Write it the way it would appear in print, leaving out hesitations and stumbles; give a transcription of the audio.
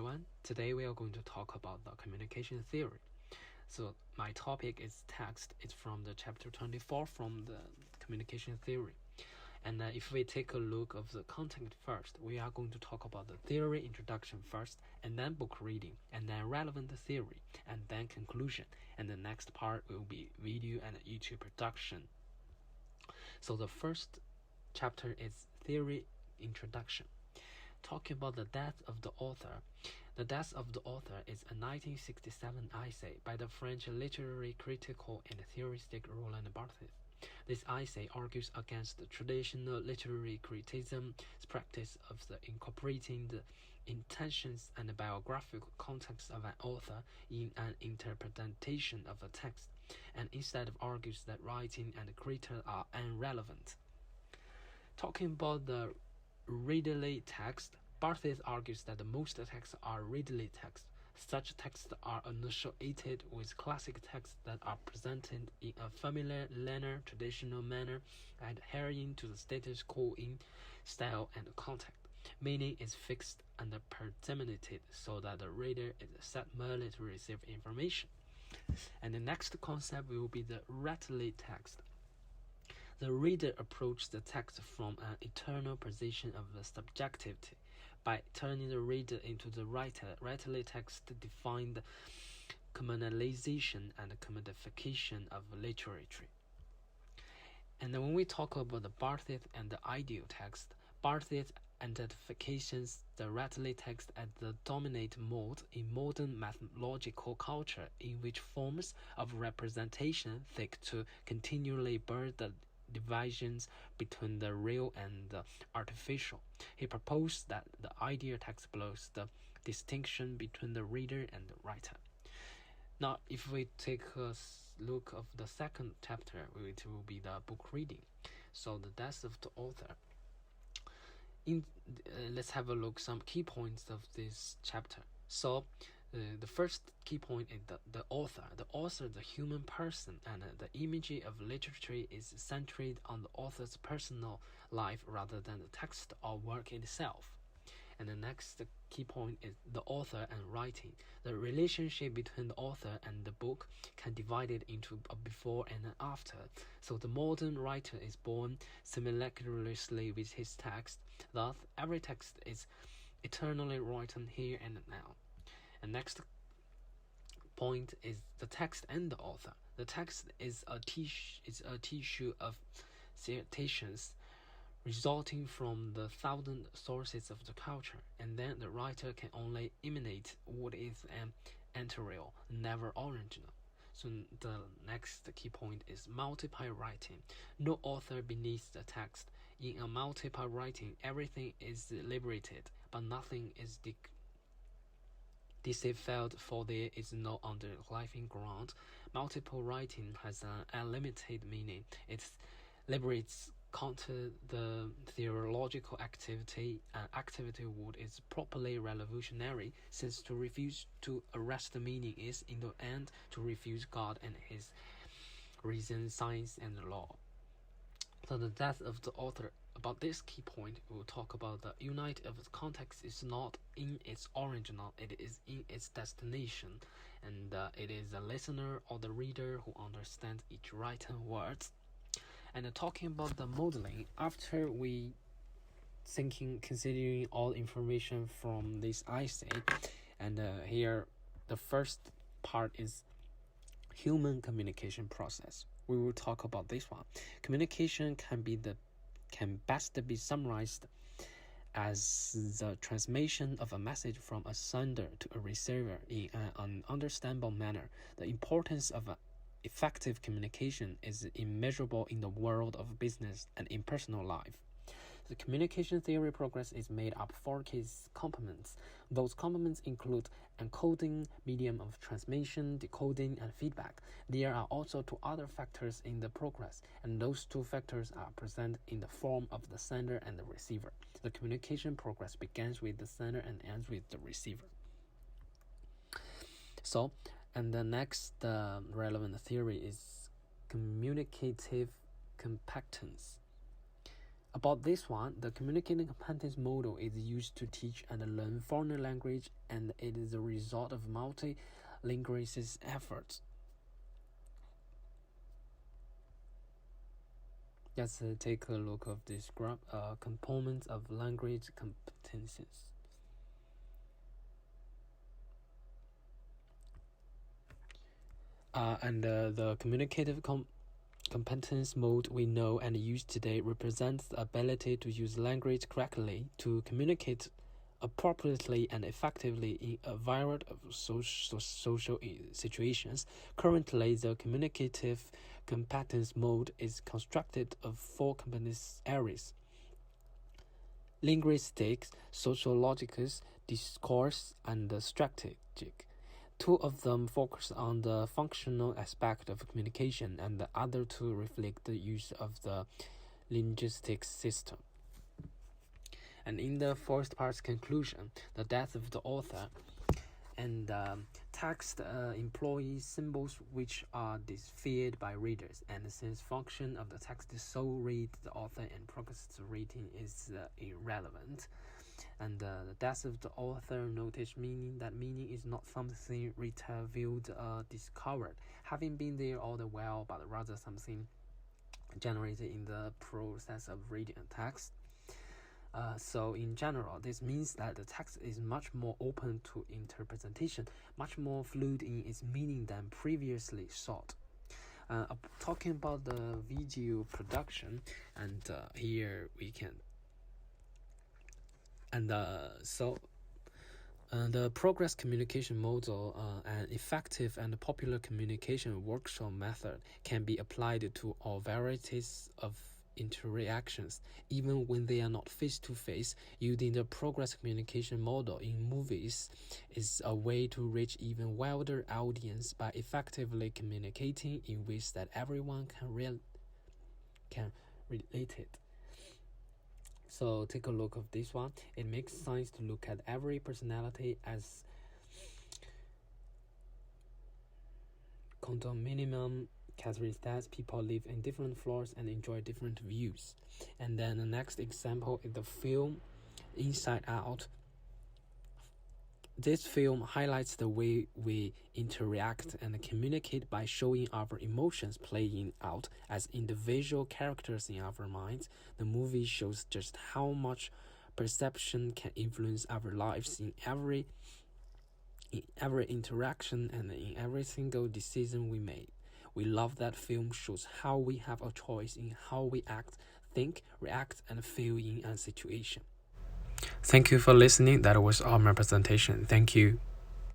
everyone. Today we are going to talk about the communication theory. So my topic is text. It's from the chapter 24 from the communication theory. And if we take a look of the content first, we are going to talk about the theory introduction first, and then book reading, and then relevant theory, and then conclusion. And the next part will be video and YouTube production. So the first chapter is theory introduction. Talking about the death of the author. The Death of the Author is a 1967 essay by the French literary critical and theoristic Roland Barthes. This essay argues against the traditional literary criticism's practice of incorporating the intentions and biographical context of an author in an interpretation of a text, and instead argues that writing and creator are irrelevant. Talking about the readily text, Barthes argues that most texts are readily text. Such texts are associated with classic texts that are presented in a familiar, linear, traditional manner, adhering to the status quo in style and content. Meaning is fixed and predetermined so that the reader is set merely to receive information. And the next concept will be the readily text. The reader approaches the text from an eternal position of subjectivity. By turning the reader into the writer, readily text defines the communalization and commodification of literature. And when we talk about the Barthes and the ideal text, Barthes identifies the readily text as the dominant mode in modern methodological culture, in which forms of representation seek to continually blur the divisions between the real and the artificial. He proposed that the ideal text blurs the distinction between the reader and the writer. Now, if we take a look of the second chapter, it will be the book reading. So the death of the author. Let's have a look some key points of this chapter. So the first key point is the author. The author, the human person, and the imagery of literature is centered on the author's personal life rather than the text or work itself. And the next key point is the author and writing. The relationship between the author and the book can be divided into a before and an after. So the modern writer is born simultaneously with his text. Thus, every text is eternally written here and now. And next point is the text and the author. The text is a tissue of citations resulting from the thousand sources of the culture, and then the writer can only imitate what is an anterior, never original. So the next key point is multiple writing. No author beneath the text. In a multiple writing, everything is liberated, but nothing is deciphered, for there is no underlying ground. Multiple writing has an unlimited meaning. It liberates counter the theological activity, and activity would is properly revolutionary, since to refuse to arrest the meaning is in the end to refuse God and his reason, science, and law. So the death of the author. About this key point, we will talk about the unity of the context is not in its original, it is in its destination, and it is the listener or the reader who understands each written words. And talking about the modeling, after we considering all information from this essay, and here the first part is human communication process. We will talk about this one. Communication can best be summarized as the transmission of a message from a sender to a receiver in an understandable manner. The importance of effective communication is immeasurable in the world of business and in personal life. The communication theory progress is made up of 4 key components. Those components include encoding, medium of transmission, decoding, and feedback. There are also 2 other factors in the progress, and those 2 factors are present in the form of the sender and the receiver. The communication progress begins with the sender and ends with the receiver. So, and the next relevant theory is communicative competence. About this one, the communicating competence model is used to teach and learn foreign language, and it is a result of multilingualist efforts. Let's take a look of this graph, components of language competences. The communicative competence mode we know and use today represents the ability to use language correctly to communicate appropriately and effectively in a variety of social situations. Currently, the communicative competence mode is constructed of 4 competence areas: linguistics, sociological, discourse, and strategic. 2 of them focus on the functional aspect of communication, and the other 2 reflect the use of the linguistic system. And in the first part's conclusion, the death of the author, and text employs symbols which are feared by readers, and since function of the text is so read the author and progress reading is irrelevant. And the death of the author notice meaning. That meaning is not something revealed discovered, having been there all the while, but rather something generated in the process of reading a text. So in general, this means that the text is much more open to interpretation, much more fluid in its meaning than previously thought. Talking about the video production, and here we can. And the progress communication model, an effective and popular communication workshop method, can be applied to all varieties of interactions, even when they are not face-to-face. Using the progress communication model in movies is a way to reach even wider audience by effectively communicating in ways that everyone can relate it. So take a look of this one. It makes sense to look at every personality as condominium characteristics. People live in different floors and enjoy different views. And then the next example is the film Inside Out. This film highlights the way we interact and communicate by showing our emotions playing out as individual characters in our minds. The movie shows just how much perception can influence our lives in every interaction and in every single decision we make. We love that film shows how we have a choice in how we act, think, react, and feel in a situation. Thank you for listening. That was our presentation. Thank you.